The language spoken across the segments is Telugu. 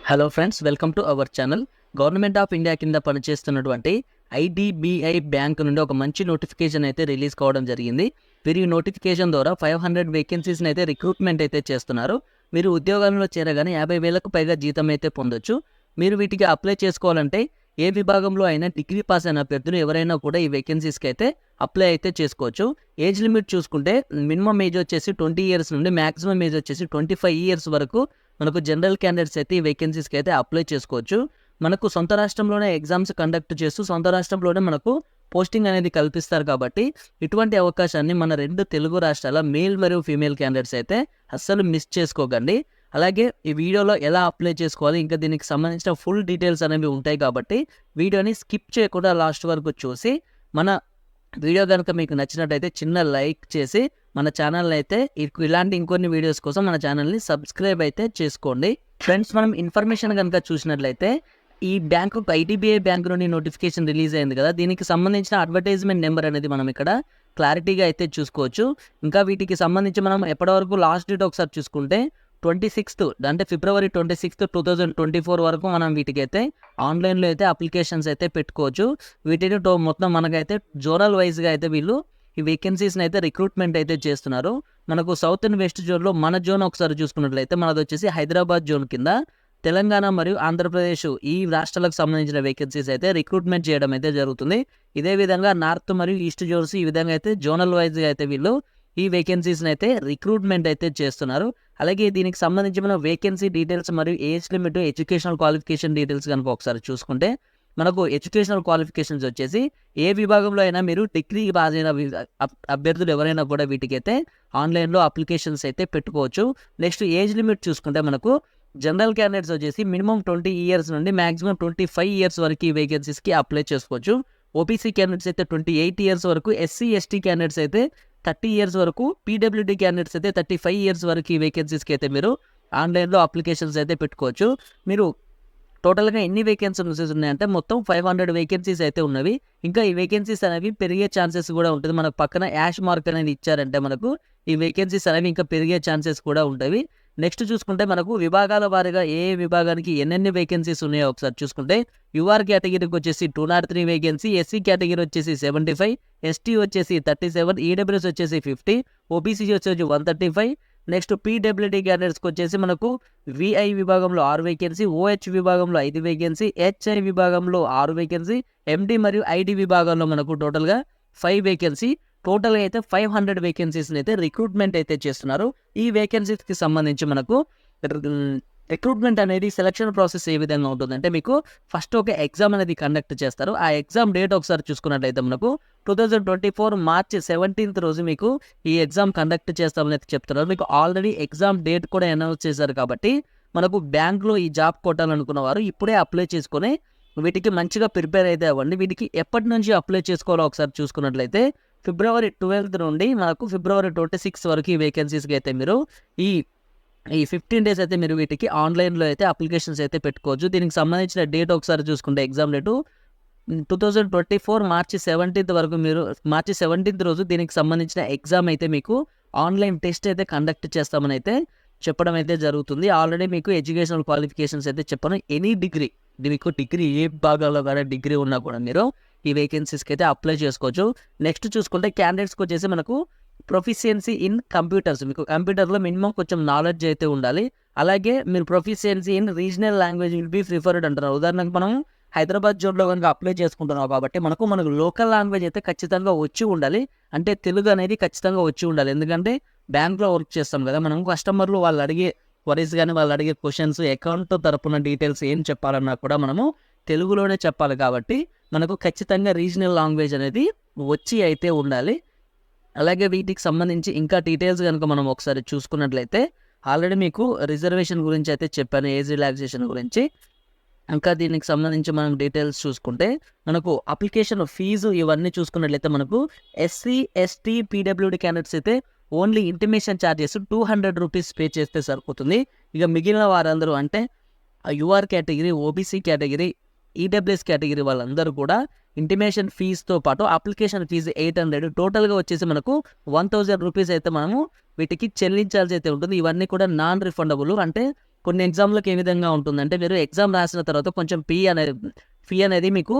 Hello friends, welcome to our channel. Government of India కింద పనిచేస్తున్నటువంటి ఐడిబిఐ బ్యాంక్ నుండి ఒక మంచి నోటిఫికేషన్ అయితే రిలీజ్ కావడం జరిగింది. వీరు ఈ నోటిఫికేషన్ ద్వారా 500 వేకెన్సీస్ని అయితే రిక్రూట్మెంట్ అయితే చేస్తున్నారు. మీరు ఉద్యోగాల్లో చేరగానే 50,000కు పైగా జీతం అయితే పొందొచ్చు. మీరు వీటికి అప్లై చేసుకోవాలంటే ఏ విభాగంలో అయినా డిగ్రీ పాస్ అయిన అభ్యర్థులు ఎవరైనా కూడా ఈ వేకెన్సీస్కి అయితే అప్లై అయితే చేసుకోవచ్చు. ఏజ్ లిమిట్ చూసుకుంటే మినిమం ఏజ్ వచ్చేసి 20 ఇయర్స్ నుండి మ్యాక్సిమం ఏజ్ వచ్చేసి 25 ఇయర్స్ వరకు మనకు జనరల్ క్యాండిడేట్స్ అయితే ఈ వేకెన్సీస్కి అయితే అప్లై చేసుకోవచ్చు. మనకు సొంత రాష్ట్రంలోనే ఎగ్జామ్స్ కండక్ట్ చేస్తూ సొంత రాష్ట్రంలోనే మనకు పోస్టింగ్ అనేది కల్పిస్తారు. కాబట్టి ఇటువంటి అవకాశాన్ని మన 2 తెలుగు రాష్ట్రాల మేల్ మరియు ఫీమేల్ క్యాండిడేట్స్ అయితే అస్సలు మిస్ చేసుకోకండి. అలాగే ఈ వీడియోలో ఎలా అప్లై చేసుకోవాలి, ఇంకా దీనికి సంబంధించిన ఫుల్ డీటెయిల్స్ అనేవి ఉంటాయి. కాబట్టి వీడియోని స్కిప్ చేయకుండా లాస్ట్ వరకు చూసి మన వీడియో కనుక మీకు నచ్చినట్టయితే చిన్న లైక్ చేసి మన ఛానల్ని అయితే ఇలాంటి ఇంకొన్ని వీడియోస్ కోసం మన ఛానల్ని సబ్స్క్రైబ్ అయితే చేసుకోండి. ఫ్రెండ్స్, మనం ఇన్ఫర్మేషన్ కనుక చూసినట్లయితే ఈ బ్యాంకు ఐడిబిఐ బ్యాంక్ నుండి నోటిఫికేషన్ రిలీజ్ అయింది కదా, దీనికి సంబంధించిన అడ్వర్టైజ్మెంట్ నెంబర్ అనేది మనం ఇక్కడ క్లారిటీగా అయితే చూసుకోవచ్చు. ఇంకా వీటికి సంబంధించి మనం ఎప్పటివరకు లాస్ట్ డేట్ ఒకసారి చూసుకుంటే 26th అంటే ఫిబ్రవరి 26th 2024 వరకు మనం వీటికైతే ఆన్లైన్లో అయితే అప్లికేషన్స్ అయితే పెట్టుకోవచ్చు. వీటిని మొత్తం మనకైతే జోనల్ వైజ్గా అయితే వీళ్ళు ఈ వేకెన్సీస్ని అయితే రిక్రూట్మెంట్ అయితే చేస్తున్నారు. మనకు సౌత్ అండ్ వెస్ట్ జోన్లో మన జోన్ ఒకసారి చూసుకున్నట్లయితే మనది వచ్చేసి హైదరాబాద్ జోన్ కింద తెలంగాణ మరియు ఆంధ్రప్రదేశ్ ఈ రాష్ట్రాలకు సంబంధించిన వేకెన్సీస్ అయితే రిక్రూట్మెంట్ చేయడం అయితే జరుగుతుంది. ఇదే విధంగా నార్త్ మరియు ఈస్ట్ జోన్స్ ఈ విధంగా అయితే జోనల్ వైజ్గా అయితే వీళ్ళు ఈ వేకెన్సీస్ని అయితే రిక్రూట్మెంట్ అయితే చేస్తున్నారు. అలాగే దీనికి సంబంధించి మన వేకెన్సీ డీటెయిల్స్ మరియు age limit, educational qualification details కనుక ఒకసారి చూసుకుంటే మనకు ఎడ్యుకేషనల్ క్వాలిఫికేషన్స్ వచ్చేసి ఏ విభాగంలో అయినా మీరు డిగ్రీ పాస్ అయిన అభ్యర్థులు ఎవరైనా కూడా వీటికైతే ఆన్లైన్లో అప్లికేషన్స్ అయితే పెట్టుకోవచ్చు. నెక్స్ట్ ఏజ్ లిమిట్ చూసుకుంటే మనకు జనరల్ క్యాండిడేట్స్ వచ్చేసి మినిమం 20 ఇయర్స్ నుండి మ్యాక్సిమం 25 ఇయర్స్ వరకు ఈ వేకెన్సీస్కి అప్లై చేసుకోవచ్చు. ఓబీసీ క్యాండిడేట్స్ అయితే 28 ఇయర్స్ వరకు, ఎస్సీ ఎస్టీ క్యాండిడేట్స్ అయితే 30 ఇయర్స్ వరకు, పీడబ్ల్యూడీ క్యాండిడేట్స్ అయితే 35 ఇయర్స్ వరకు ఈ వేకెన్సీస్కి అయితే మీరు ఆన్లైన్లో అప్లికేషన్స్ అయితే పెట్టుకోవచ్చు. మీరు టోటల్గా ఎన్ని వేకెన్సీస్ ఉన్నాయంటే మొత్తం 500 వేకెన్సీస్ అయితే ఉన్నవి. ఇంకా ఈ వేకెన్సీస్ అనేవి పెరిగే ఛాన్సెస్ కూడా ఉంటుంది. మనకు పక్కన యాష్ మార్క్ అనేది ఇచ్చారంటే మనకు ఈ వేకెన్సీస్ అనేవి ఇంకా పెరిగే ఛాన్సెస్ కూడా ఉంటాయి. నెక్స్ట్ చూసుకుంటే మనకు విభాగాల వారీగా ఏ విభాగానికి ఎన్నెన్ని వేకెన్సీస్ ఉన్నాయో ఒకసారి చూసుకుంటే యూఆర్ కేటగిరీకి వచ్చేసి 203 వేకెన్సీ, ఎస్సీ కేటగిరీ వచ్చేసి 75, ఎస్టీ వచ్చేసి 37, ఈడబ్ల్యూఎస్ వచ్చేసి 50, ఓబీసీ వచ్చేసి 135. నెక్స్ట్ పీడబ్ల్యూడీ క్యాండిడేట్స్కి వచ్చేసి మనకు విఐ విభాగంలో 6 వేకెన్సీ, ఓహెచ్ విభాగంలో 5 వేకెన్సీ, హెచ్ఐ విభాగంలో 6 వేకెన్సీ, ఎండి మరియు ఐడి విభాగంలో మనకు టోటల్గా 5 వేకెన్సీ. టోటల్గా అయితే 500 వేకెన్సీస్ని అయితే రిక్రూట్మెంట్ అయితే చేస్తున్నారు. ఈ వేకెన్సీస్కి సంబంధించి మనకు రిక్రూట్మెంట్ అనేది సెలక్షన్ ప్రాసెస్ ఏ విధంగా ఉంటుందంటే మీకు ఫస్ట్ ఒక ఎగ్జామ్ అనేది కండక్ట్ చేస్తారు. ఆ ఎగ్జామ్ డేట్ ఒకసారి చూసుకున్నట్లయితే మనకు 2024 మార్చి 17th రోజు మీకు ఈ ఎగ్జామ్ కండక్ట్ చేస్తామని అయితే చెప్తున్నారు. మీకు ఆల్రెడీ ఎగ్జామ్ డేట్ కూడా అనౌన్స్ చేశారు. కాబట్టి మనకు బ్యాంక్లో ఈ జాబ్ కొట్టాలనుకున్న వారు ఇప్పుడే అప్లై చేసుకొని వీటికి మంచిగా ప్రిపేర్ అయితే అవ్వండి. వీటికి ఎప్పటి నుంచి అప్లై చేసుకోవాలో ఒకసారి చూసుకున్నట్లయితే ఫిబ్రవరి 12th నుండి మనకు ఫిబ్రవరి 26 వరకు ఈ వేకెన్సీస్కి అయితే మీరు ఈ 15 డేస్ అయితే మీరు వీటికి ఆన్లైన్లో అయితే అప్లికేషన్స్ అయితే పెట్టుకోవచ్చు. దీనికి సంబంధించిన డేట్ ఒకసారి చూసుకుంటే ఎగ్జామ్ డేటు 2024 మార్చి 17th వరకు మీరు మార్చి 17th రోజు దీనికి సంబంధించిన ఎగ్జామ్ అయితే మీకు ఆన్లైన్ టెస్ట్ అయితే కండక్ట్ చేస్తామని అయితే చెప్పడం అయితే జరుగుతుంది. ఆల్రెడీ మీకు ఎడ్యుకేషనల్ క్వాలిఫికేషన్స్ అయితే చెప్పాను. ఎనీ డిగ్రీ, మీకు డిగ్రీ ఏ భాగాల్లో కానీ డిగ్రీ ఉన్నా కూడా మీరు ఈ వేకెన్సీస్కి అయితే అప్లై చేసుకోవచ్చు. నెక్స్ట్ చూసుకుంటే క్యాండిడేట్స్కి వచ్చేసి మనకు ప్రొఫిషియన్సీ ఇన్ కంప్యూటర్స్, మీకు కంప్యూటర్లో మినిమం కొంచెం నాలెడ్జ్ అయితే ఉండాలి. అలాగే మీరు proficiency in regional language will be preferred అంటున్నారు. ఉదాహరణకు మనం హైదరాబాద్ జోన్లో కనుక అప్లై చేసుకుంటున్నాం కాబట్టి మనకు లోకల్ లాంగ్వేజ్ అయితే ఖచ్చితంగా వచ్చి ఉండాలి. అంటే తెలుగు అనేది ఖచ్చితంగా వచ్చి ఉండాలి. ఎందుకంటే బ్యాంక్లో వర్క్ చేస్తాం కదా, మనం కస్టమర్లు వాళ్ళు అడిగే క్వరీస్ కానీ వాళ్ళు అడిగే క్వశ్చన్స్, అకౌంట్ తరపున డీటెయిల్స్ ఏం చెప్పాలన్నా కూడా మనము తెలుగులోనే చెప్పాలి. కాబట్టి మనకు ఖచ్చితంగా రీజనల్ లాంగ్వేజ్ అనేది వచ్చి అయితే ఉండాలి. అలాగే వీటికి సంబంధించి ఇంకా డీటెయిల్స్ కనుక మనం ఒకసారి చూసుకున్నట్లయితే ఆల్రెడీ మీకు రిజర్వేషన్ గురించి అయితే చెప్పాను, ఏజ్ రిలాక్సేషన్ గురించి. ఇంకా దీనికి సంబంధించి మనం డీటెయిల్స్ చూసుకుంటే మనకు అప్లికేషన్ ఫీజు ఇవన్నీ చూసుకున్నట్లయితే మనకు ఎస్సీ ఎస్టీ పీడబ్ల్యూడీ క్యాండిడేట్స్ అయితే only intimation charges 200 rupees pay చేస్తే సరిపోతుంది. ఇక మిగిలిన వారందరూ అంటే UR category, OBC category, EWS category వాళ్ళందరూ కూడా ఇంటిమేషన్ ఫీజుతో పాటు అప్లికేషన్ ఫీజు 800 టోటల్గా వచ్చేసి మనకు 1000 రూపీస్ అయితే మనము వీటికి చెల్లించాల్సి అయితే ఉంటుంది. ఇవన్నీ కూడా నాన్ రిఫండబుల్. అంటే కొన్ని ఎగ్జామ్లకు ఏ విధంగా ఉంటుందంటే మీరు ఎగ్జామ్ రాసిన తర్వాత కొంచెం ఫీ అనేది మీకు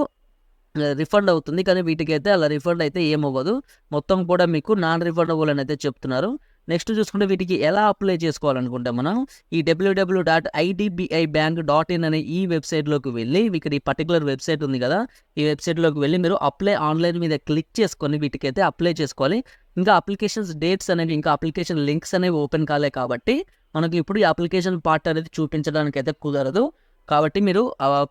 రిఫండ్ అవుతుంది. కానీ వీటికైతే అలా రిఫండ్ అయితే ఏమవ్వదు. మొత్తం కూడా మీకు నాన్ రిఫండబుల్ అని అయితే చెప్తున్నారు. నెక్స్ట్ చూసుకుంటే వీటికి ఎలా అప్లై చేసుకోవాలనుకుంటే మనం ఈ www.idbibank.in అనే ఈ వెబ్సైట్లోకి వెళ్ళి ఇక్కడ ఈ పర్టికులర్ వెబ్సైట్ ఉంది కదా, ఈ వెబ్సైట్లోకి వెళ్ళి మీరు అప్లై ఆన్లైన్ మీద క్లిక్ చేసుకొని వీటికైతే అప్లై చేసుకోవాలి. ఇంకా అప్లికేషన్స్ డేట్స్ అనేవి ఇంకా అప్లికేషన్ లింక్స్ అనేవి ఓపెన్ కాలే కాబట్టి మనకి ఇప్పుడు ఈ అప్లికేషన్ పార్ట్ అనేది చూపించడానికి అయితే కుదరదు. కాబట్టి మీరు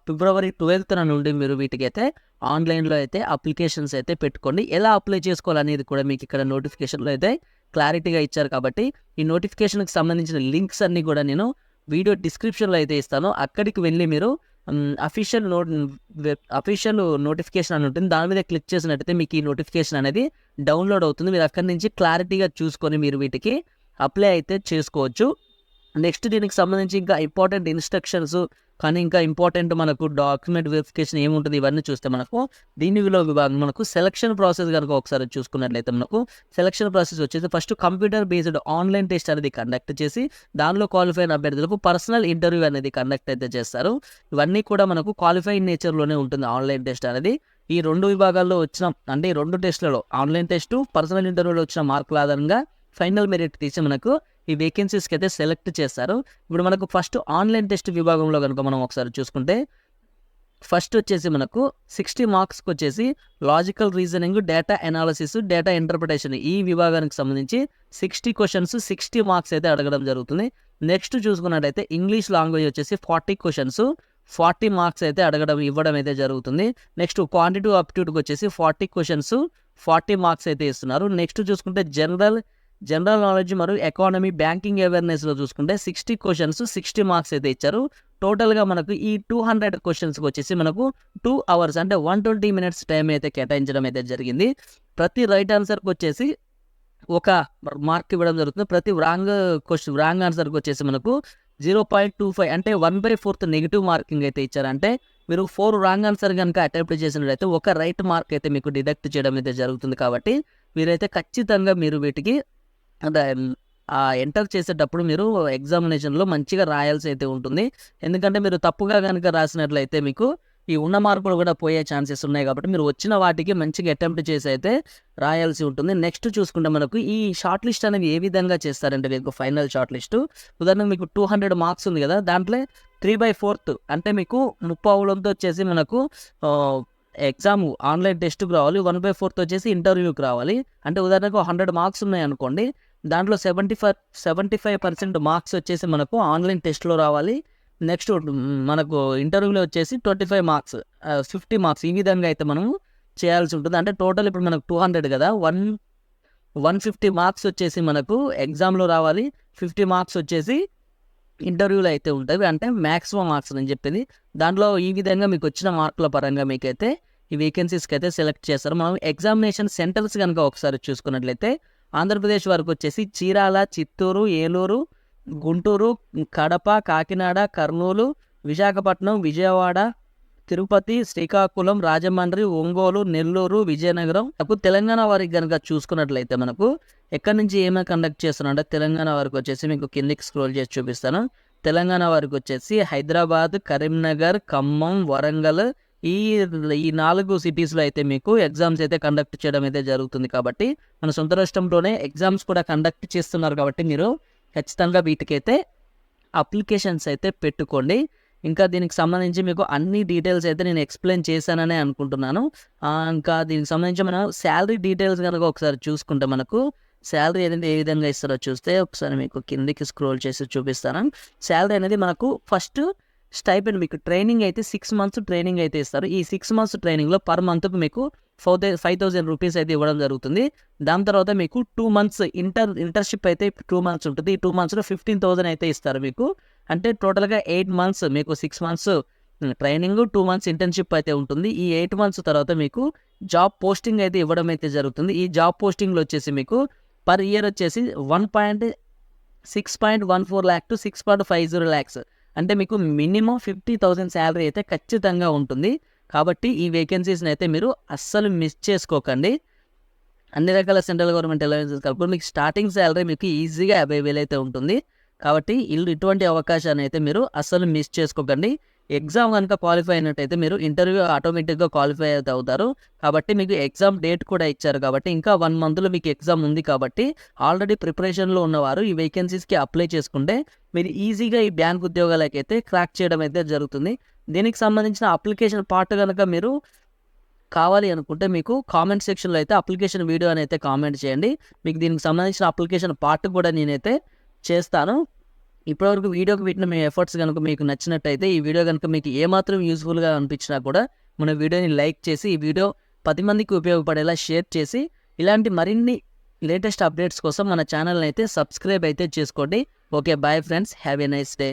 ఫిబ్రవరి 12th నుండి మీరు వీటికైతే ఆన్లైన్లో అయితే అప్లికేషన్స్ అయితే పెట్టుకోండి. ఎలా అప్లై చేసుకోవాలనేది కూడా మీకు ఇక్కడ నోటిఫికేషన్లో అయితే క్లారిటీగా ఇచ్చారు. కాబట్టి ఈ నోటిఫికేషన్కి సంబంధించిన లింక్స్ అన్నీ కూడా నేను వీడియో డిస్క్రిప్షన్లో అయితే ఇస్తాను. అక్కడికి వెళ్ళి మీరు అఫీషియల్ నోటిఫికేషన్ అని ఉంటుంది, దాని మీద క్లిక్ చేసినట్టయితే మీకు ఈ నోటిఫికేషన్ అనేది డౌన్లోడ్ అవుతుంది. మీరు అక్కడి నుంచి క్లారిటీగా చూసుకొని మీరు వీటికి అప్లై అయితే చేసుకోవచ్చు. నెక్స్ట్ దీనికి సంబంధించి ఇంకా ఇంపార్టెంట్ ఇన్స్ట్రక్షన్స్ కానీ ఇంకా ఇంపార్టెంట్ మనకు డాక్యుమెంట్ వెరిఫికేషన్ ఏముంటుంది ఇవన్నీ చూస్తే మనకు దీనిలో విభాగం మనకు సెలక్షన్ ప్రాసెస్ కనుక ఒకసారి చూసుకున్నట్లయితే మనకు సెలక్షన్ ప్రాసెస్ వచ్చేసి first computer based online test అనేది కండక్ట్ చేసి దానిలో క్వాలిఫై అయిన అభ్యర్థులకు పర్సనల్ ఇంటర్వ్యూ అనేది కండక్ట్ అయితే చేస్తారు. ఇవన్నీ కూడా మనకు క్వాలిఫైడ్ నేచర్లోనే ఉంటుంది ఆన్లైన్ టెస్ట్ అనేది. ఈ 2 విభాగాల్లో వచ్చిన అంటే ఈ 2 టెస్టులలో ఆన్లైన్ టెస్టు పర్సనల్ ఇంటర్వ్యూలో వచ్చిన మార్కుల ఆధారంగా ఫైనల్ మెరిట్ తీసి మనకు ఈ వేకెన్సీస్కి అయితే సెలెక్ట్ చేస్తారు. ఇప్పుడు మనకు ఫస్ట్ ఆన్లైన్ టెస్ట్ విభాగంలో కనుక మనం ఒకసారి చూసుకుంటే ఫస్ట్ వచ్చేసి మనకు 60 మార్క్స్కి వచ్చేసి logical reasoning, data analysis, data interpretation ఈ విభాగానికి సంబంధించి 60 క్వశ్చన్స్ 60 మార్క్స్ అయితే అడగడం జరుగుతుంది. నెక్స్ట్ చూసుకున్నట్టయితే ఇంగ్లీష్ లాంగ్వేజ్ వచ్చేసి 40 క్వశ్చన్స్ 40 మార్క్స్ అయితే ఇవ్వడం అయితే జరుగుతుంది. నెక్స్ట్ క్వాంటిటివ్ అప్టిట్యూడ్కి వచ్చేసి 40 క్వశ్చన్స్ 40 మార్క్స్ అయితే ఇస్తున్నారు. నెక్స్ట్ చూసుకుంటే జనరల్ నాలెడ్జ్ మరియు ఎకానమీ, బ్యాంకింగ్ అవేర్నెస్లో చూసుకుంటే 60 క్వశ్చన్స్ 60 మార్క్స్ అయితే ఇచ్చారు. టోటల్గా మనకు ఈ 200 క్వశ్చన్స్కి వచ్చేసి మనకు 2 hours అంటే 120 minutes టైం అయితే కేటాయించడం అయితే జరిగింది. ప్రతి రైట్ ఆన్సర్కి వచ్చేసి ఒక మార్క్ ఇవ్వడం జరుగుతుంది. ప్రతి రాంగ్ ఆన్సర్కి వచ్చేసి మనకు 0.25 అంటే 1/4 నెగిటివ్ మార్కింగ్ అయితే ఇచ్చారు. అంటే మీరు 4 రాంగ్ ఆన్సర్ కనుక అటెంప్ట్ చేసినట్లయితే ఒక రైట్ మార్క్ అయితే మీకు డిడక్ట్ చేయడం అయితే జరుగుతుంది. కాబట్టి మీరైతే ఖచ్చితంగా మీరు వీటికి అంటే ఎంటర్ చేసేటప్పుడు మీరు ఎగ్జామినేషన్లో మంచిగా రాయాల్సి అయితే ఉంటుంది. ఎందుకంటే మీరు తప్పుగా కనుక రాసినట్లయితే మీకు ఈ ఉన్న మార్కులు కూడా పోయే ఛాన్సెస్ ఉన్నాయి. కాబట్టి మీరు వచ్చిన వాటికి మంచిగా అటెంప్ట్ చేసి అయితే రాయాల్సి ఉంటుంది. నెక్స్ట్ చూసుకుంటే మనకు ఈ షార్ట్ లిస్ట్ అనేది ఏ విధంగా చేస్తారంటే మీకు ఫైనల్ షార్ట్ లిస్టు ఉదాహరణకు మీకు 200 మార్క్స్ ఉంది కదా, దాంట్లో 3/4 అంటే మీకు 30% వచ్చేసి మనకు ఎగ్జామ్ ఆన్లైన్ టెస్ట్కి రావాలి, 1/4 వచ్చేసి ఇంటర్వ్యూకి రావాలి. అంటే ఉదాహరణకు 100 మార్క్స్ ఉన్నాయి అనుకోండి, దాంట్లో 75% మార్క్స్ వచ్చేసి మనకు ఆన్లైన్ టెస్ట్లో రావాలి. నెక్స్ట్ మనకు ఇంటర్వ్యూలో వచ్చేసి 25 మార్క్స్ 50 మార్క్స్ ఈ విధంగా అయితే మనం చేయాల్సి ఉంటుంది. అంటే టోటల్ ఇప్పుడు మనకు 200 కదా, 150 మార్క్స్ వచ్చేసి మనకు ఎగ్జామ్లో రావాలి, 50 మార్క్స్ వచ్చేసి ఇంటర్వ్యూలో అయితే ఉంటుంది. అంటే మ్యాక్సిమం మార్క్స్ అని చెప్పింది. దాంట్లో ఈ విధంగా మీకు వచ్చిన మార్కుల పరంగా మీకైతే ఈ వేకెన్సీస్కి అయితే సెలెక్ట్ చేస్తారు. మనం ఎగ్జామినేషన్ సెంటర్స్ కనుక ఒకసారి చూసుకున్నట్లయితే ఆంధ్రప్రదేశ్ వరకు వచ్చేసి చీరాల, చిత్తూరు, ఏలూరు, గుంటూరు, కడప, కాకినాడ, కర్నూలు, విశాఖపట్నం, విజయవాడ, తిరుపతి, శ్రీకాకుళం, రాజమండ్రి, ఒంగోలు, నెల్లూరు, విజయనగరం. తెలంగాణ వారికి కనుక చూసుకున్నట్లయితే మనకు ఎక్కడి నుంచి ఏమైనా కండక్ట్ చేస్తున్నారంటే తెలంగాణ వారికి వచ్చేసి మీకు కిందికి స్క్రోల్ చేసి చూపిస్తాను. తెలంగాణ వారికి వచ్చేసి హైదరాబాద్, కరీంనగర్, ఖమ్మం, వరంగల్ ఈ 4 సిటీస్లో అయితే మీకు ఎగ్జామ్స్ అయితే కండక్ట్ చేయడం అయితే జరుగుతుంది. కాబట్టి మన సొంత రాష్ట్రంలోనే ఎగ్జామ్స్ కూడా కండక్ట్ చేస్తున్నారు. కాబట్టి మీరు ఖచ్చితంగా వీటికైతే అప్లికేషన్స్ అయితే పెట్టుకోండి. ఇంకా దీనికి సంబంధించి మీకు అన్ని డీటెయిల్స్ అయితే నేను ఎక్స్ప్లెయిన్ చేశాననే అనుకుంటున్నాను. ఇంకా దీనికి సంబంధించి మనం శాలరీ డీటెయిల్స్ కనుక ఒకసారి చూసుకుంటే మనకు శాలరీ అనేది ఏ విధంగా ఇస్తారో చూస్తే ఒకసారి మీకు కిందికి స్క్రోల్ చేసి చూపిస్తాను. శాలరీ అనేది మనకు ఫస్ట్ స్టైపెండ్ మీకు ట్రైనింగ్ అయితే 6 months ట్రైనింగ్ అయితే ఇస్తారు. ఈ 6 months ట్రైనింగ్లో పర్ మంత్కి మీకు 5,000 రూపీస్ అయితే ఇవ్వడం జరుగుతుంది. దాని తర్వాత మీకు 2 months ఇంటర్న్షిప్ అయితే 2 months ఉంటుంది. ఈ 2 monthsలో 15,000 అయితే ఇస్తారు మీకు. అంటే టోటల్గా 8 months మీకు 6 months ట్రైనింగ్, 2 months ఇంటర్న్షిప్ అయితే ఉంటుంది. ఈ 8 months తర్వాత మీకు జాబ్ పోస్టింగ్ అయితే ఇవ్వడం అయితే జరుగుతుంది. ఈ జాబ్ పోస్టింగ్లో వచ్చేసి మీకు పర్ ఇయర్ వచ్చేసి 1.6.14 lakh to 6.50 lakhs అంటే మీకు మినిమం 50,000 శాలరీ అయితే ఖచ్చితంగా ఉంటుంది. కాబట్టి ఈ వేకెన్సీస్ని అయితే మీరు అస్సలు మిస్ చేసుకోకండి. అన్ని రకాల సెంట్రల్ గవర్నమెంట్ అలవెన్సెస్ కలుపుకొని మీకు స్టార్టింగ్ శాలరీ మీకు ఈజీగా 50,000 అయితే ఉంటుంది. కాబట్టి ఇటువంటి అవకాశాన్ని అయితే మీరు అస్సలు మిస్ చేసుకోకండి. ఎగ్జామ్ కనుక క్వాలిఫై అయినట్టయితే మీరు ఇంటర్వ్యూ ఆటోమేటిక్గా క్వాలిఫై అయితే అవుతారు. కాబట్టి మీకు ఎగ్జామ్ డేట్ కూడా ఇచ్చారు కాబట్టి ఇంకా 1 మంత్లో మీకు ఎగ్జామ్ ఉంది కాబట్టి ఆల్రెడీ ప్రిపరేషన్లో ఉన్నవారు ఈ వేకెన్సీస్కి అప్లై చేసుకుంటే మీరు ఈజీగా ఈ బ్యాంక్ ఉద్యోగాలకైతే క్రాక్ చేయడం అయితే జరుగుతుంది. దీనికి సంబంధించిన అప్లికేషన్ పార్ట్ కనుక మీరు కావాలి అనుకుంటే మీకు కామెంట్ సెక్షన్లో అయితే అప్లికేషన్ వీడియో అని అయితే కామెంట్ చేయండి. మీకు దీనికి సంబంధించిన అప్లికేషన్ పార్ట్ కూడా నేనైతే చేస్తాను. ఇప్పటివరకు వీడియోకి పెట్టిన మీ ఎఫర్ట్స్ కనుక మీకు నచ్చినట్టయితే ఈ వీడియో కనుక మీకు ఏమాత్రం యూస్ఫుల్గా అనిపించినా కూడా మన వీడియోని లైక్ చేసి ఈ వీడియో 10 మందికి ఉపయోగపడేలా షేర్ చేసి ఇలాంటి మరిన్ని లేటెస్ట్ అప్డేట్స్ కోసం మన ఛానల్ని అయితే సబ్స్క్రైబ్ అయితే చేసుకోండి. Okay, bye friends, have a nice day.